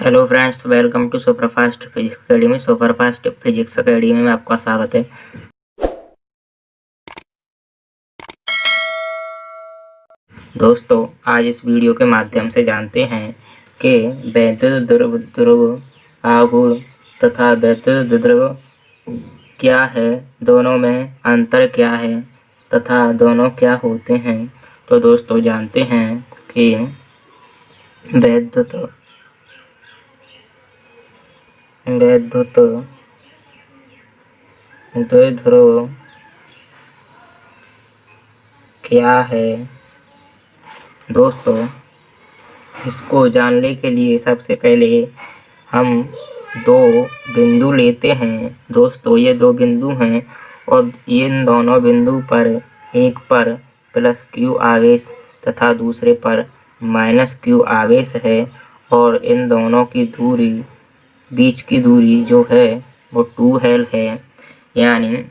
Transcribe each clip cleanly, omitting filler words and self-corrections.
Hello friends, welcome to superfast physics academy. Superfast physics academy में आपका स्वागत है। दोस्तों, आज इस वीडियो के माध्यम से जानते हैं कि वैद्युत ध्रुव आघूर्ण तथा वैद्युत ध्रुव क्या है, दोनों में अंतर क्या है तथा दोनों क्या होते हैं। तो दोस्तों जानते हैं कि वैद्युत द्विध्रुव क्या है। दोस्तों, इसको जानने के लिए सबसे पहले हम दो बिंदु लेते हैं। दोस्तों, ये दो बिंदु हैं और इन दोनों बिंदु पर एक पर प्लस क्यू आवेश तथा दूसरे पर माइनस क्यू आवेश है और इन दोनों की दूरी, बीच की दूरी जो है वो 2L है। यानी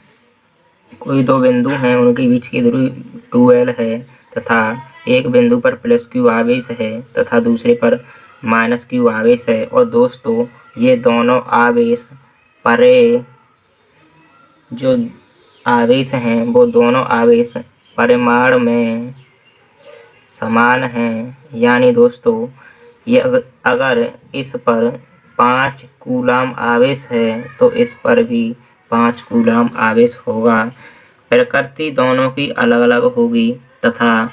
कोई दो बिंदु हैं, उनके बीच की दूरी 2L है तथा एक बिंदु पर प्लस क्यू आवेश है तथा दूसरे पर माइनस क्यू आवेश है। और दोस्तों, ये दोनों आवेश परे जो आवेश हैं वो दोनों आवेश परिमाण में समान हैं। यानी दोस्तों, ये अगर इस पर 5 कूलाम आवेश है तो इस पर भी 5 कूलाम आवेश होगा। प्रकृति दोनों की अलग अलग होगी तथा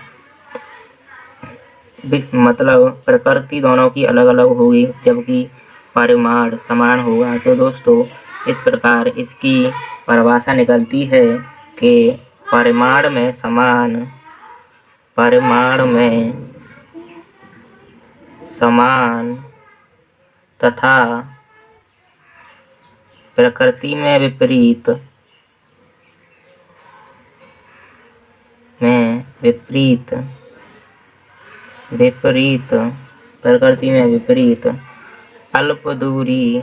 प्रकृति दोनों की अलग अलग होगी जबकि परिमाण समान होगा। तो दोस्तों, इस प्रकार इसकी परिभाषा निकलती है कि परिमाण में समान तथा प्रकृति में विपरीत प्रकृति में विपरीत अल्प दूरी।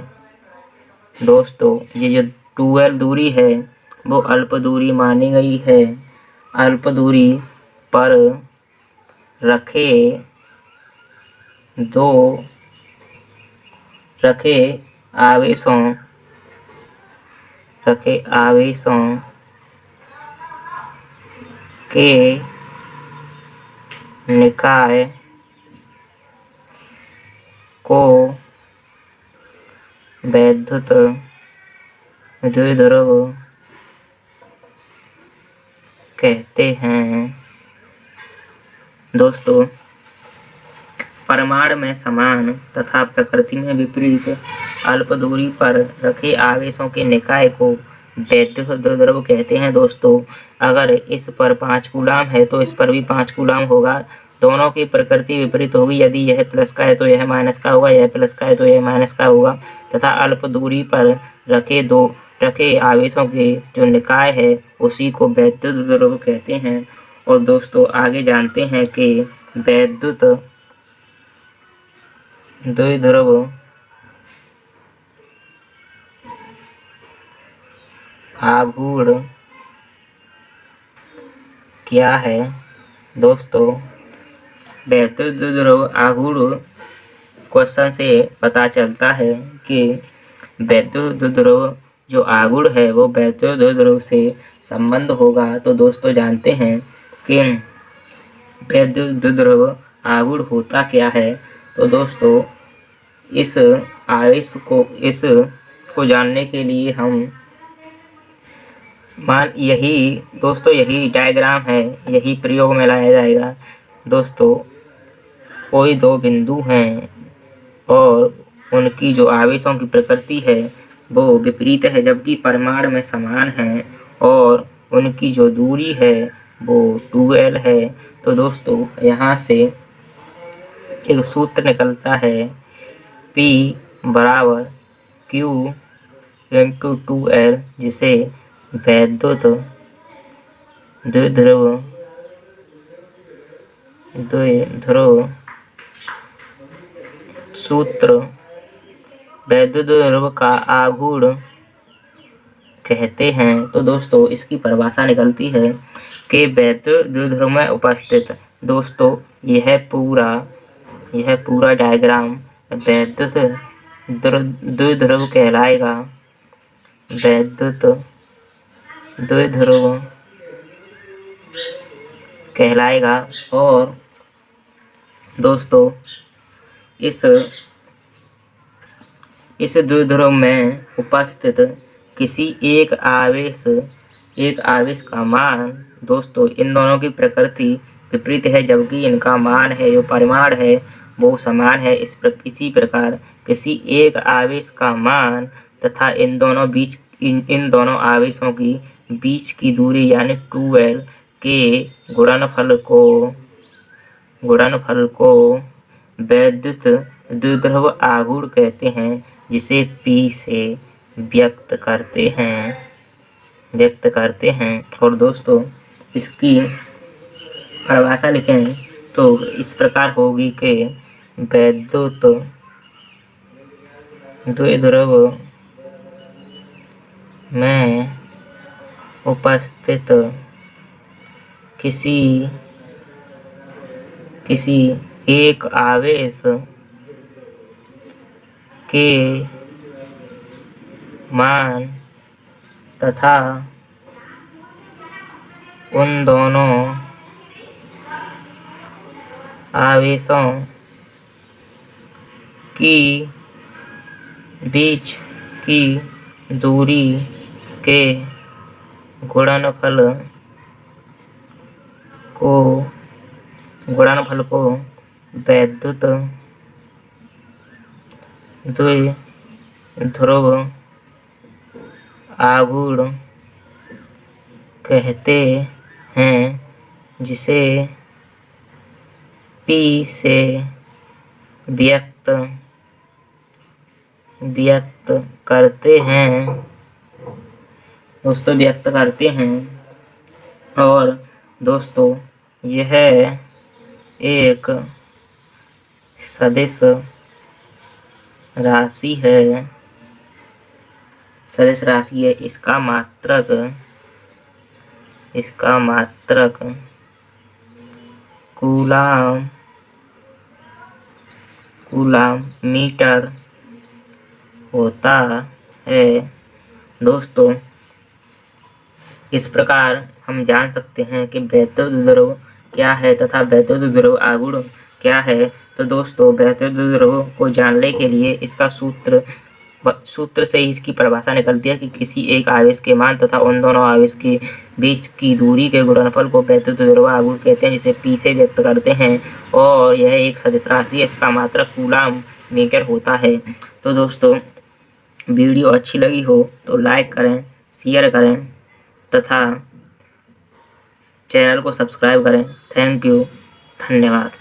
दोस्तों, ये जो 2L दूरी है वो अल्प दूरी मानी गई है। अल्प दूरी पर रखे आवेशों के निकाय को वैद्युत द्विध्रुव कहते हैं। दोस्तों, परिमाण में समान तथा प्रकृति में विपरीत अल्प दूरी पर रखे आवेशों के निकाय को वैद्युत द्विध्रुव कहते हैं। दोस्तों, अगर इस पर 5 कूलाम है तो इस पर भी 5 कूलाम होगा। दोनों की प्रकृति विपरीत होगी। यदि यह प्लस का है तो यह माइनस का होगा, यह प्लस का है तो यह माइनस का होगा तथा अल्प दूरी पर रखे आवेशों के जो निकाय है उसी को वैद्युत द्विध्रुव कहते हैं। और दोस्तों, आगे जानते हैं कि वैद्युत द्विध्रुव आघूर्ण क्या है। दोस्तों, वैद्युत द्विध्रुव आघूर्ण क्वेश्चन से पता चलता है कि वैद्युत द्विध्रुव जो आघूर्ण है वो वैद्युत द्विध्रुव से संबंध होगा। तो दोस्तों, जानते हैं कि वैद्युत द्विध्रुव आघूर्ण होता क्या है। तो दोस्तों, इस आवेश को जानने के लिए हम यही डायग्राम है, यही प्रयोग में लाया जाएगा। दोस्तों, कोई दो बिंदु हैं और उनकी जो आवेशों की प्रकृति है वो विपरीत है जबकि परिमाण में समान है और उनकी जो दूरी है वो 2L है। तो दोस्तों, यहाँ से एक सूत्र निकलता है, P बराबर Q इंटू 2L, जिसे वैद्युत द्विध्रुव सूत्र वैद्युत द्विध्रुव का आघूर्ण कहते हैं। तो दोस्तों, इसकी परिभाषा निकलती है कि वैद्युत द्विध्रुव में उपस्थित। दोस्तों, यह पूरा डायग्राम वैद्युत द्विध्रुव कहलाएगा। वैद्युत द्विध्रुव कहलाएगा। और दोस्तों इस द्विध्रुव में उपस्थित किसी एक आवेश का मान, दोस्तों इन दोनों की प्रकृति विपरीत है, जबकि इनका मान है जो परिमाण है वो समान है। इसी प्रकार किसी एक आवेश का मान तथा इन दोनों आवेशों की बीच की दूरी यानी 2L के गुणनफल को वैद्युत द्विध्रुव आघूर्ण कहते हैं, जिसे P से व्यक्त करते हैं। और दोस्तों इसकी परिभाषा लिखें तो इस प्रकार होगी कि वैद्युत द्विध्रुव में उपस्थित किसी एक आवेश के मान तथा उन दोनों आवेशों की बीच की दूरी के गुणनफल को वैद्युत द्विध्रुव आघूर्ण कहते हैं, जिसे P से व्यक्त करते हैं। और दोस्तों यह एक सदिश राशि है। इसका मात्रक कूलाम मीटर होता है। दोस्तों इस प्रकार हम जान सकते हैं कि वैद्युत द्विध्रुव क्या है तथा वैद्युत द्विध्रुव आघूर्ण क्या है। तो दोस्तों वैद्युत द्विध्रुव को जानने के लिए इसका सूत्र से ही इसकी परिभाषा निकलती है कि किसी एक आवेश के मान तथा उन दोनों आवेश के बीच की दूरी के गुणनफल को वैद्युत द्विध्रुव आघूर्ण कहते हैं, जिसे P से व्यक्त करते हैं। और यह एक सदिश राशि है। इसका मात्रक कूलाम मीटर होता है। तो दोस्तों वीडियो अच्छी लगी हो तो लाइक करें, शेयर करें तथा चैनल को सब्सक्राइब करें। थैंक यू, धन्यवाद।